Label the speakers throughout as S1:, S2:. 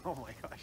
S1: Oh my gosh.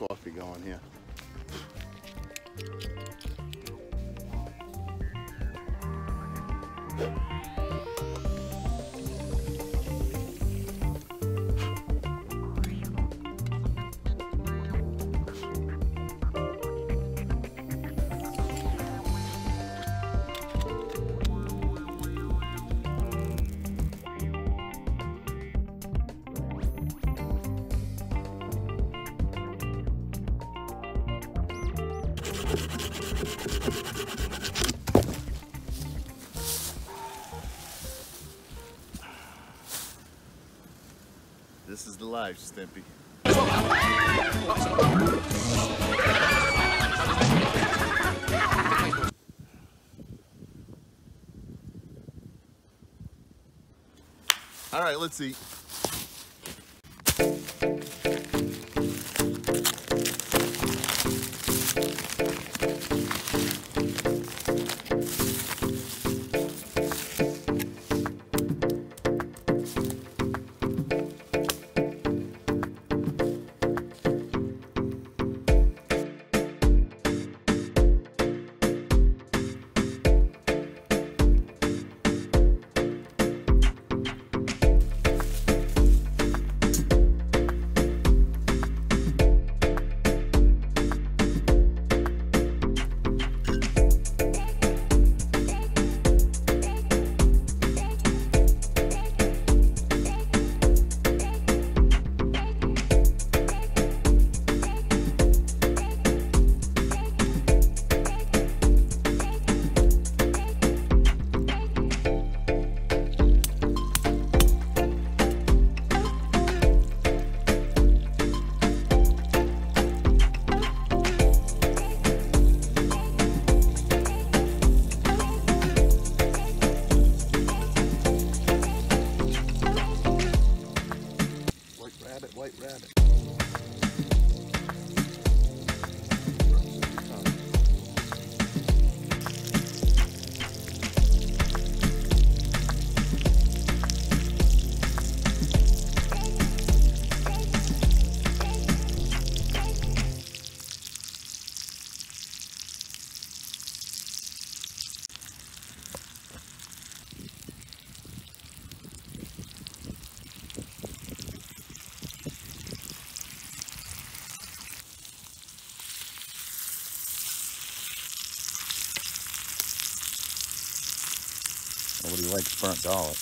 S2: Coffee going here. This is the life, Stimpy. All right, let's eat. White rabbit. burnt garlic.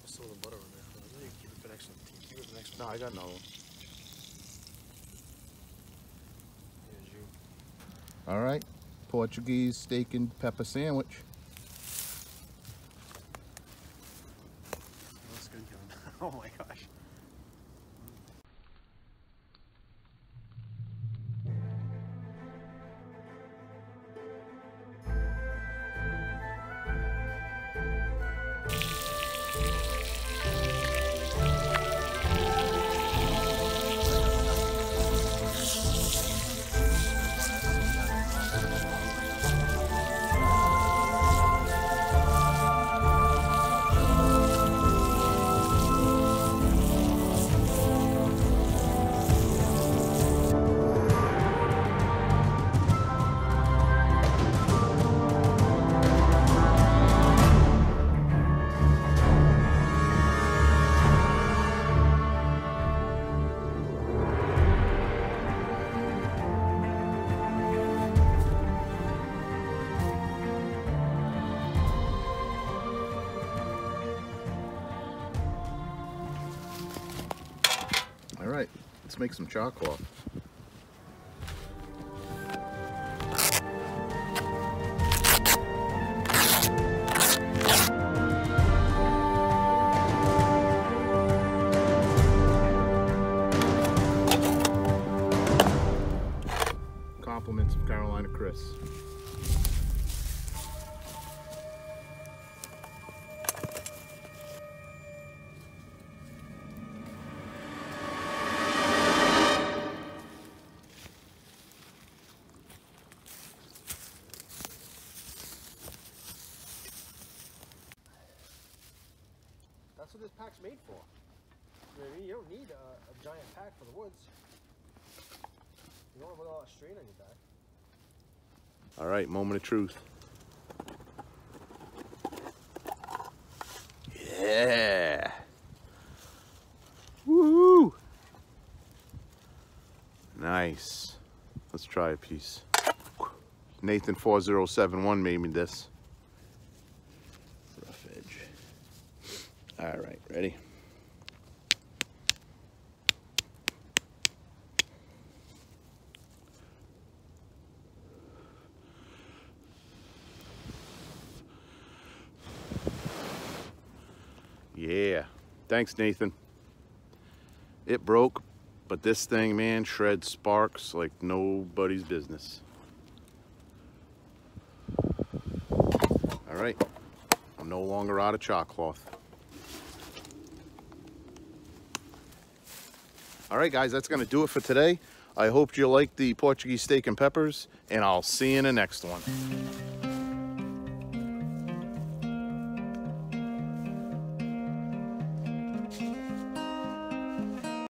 S1: Still the butter in there. Keep it for next one. Keep it for next one.
S2: No, I got another one.
S1: Here's you.
S2: All right, Portuguese steak and pepper sandwich.
S1: That's good, Kevin. Oh my gosh.
S2: All right, let's make some chocolate. Compliments of Carolina Chris.
S1: That's what this pack's made for. You know what I mean? You don't need a giant pack for the woods. You don't want to put all that strain on your back.
S2: All right, moment of truth. Yeah. Woo! Nice. Let's try a piece. Nathan 4071 made me this. Rough edge. All right, ready? Yeah, thanks Nathan. It broke, but this thing, man, shreds sparks like nobody's business. All right, I'm no longer out of chalk-cloth. All right, guys, that's gonna do it for today. I hope you liked the Portuguese steak and peppers, and I'll see you in the next one.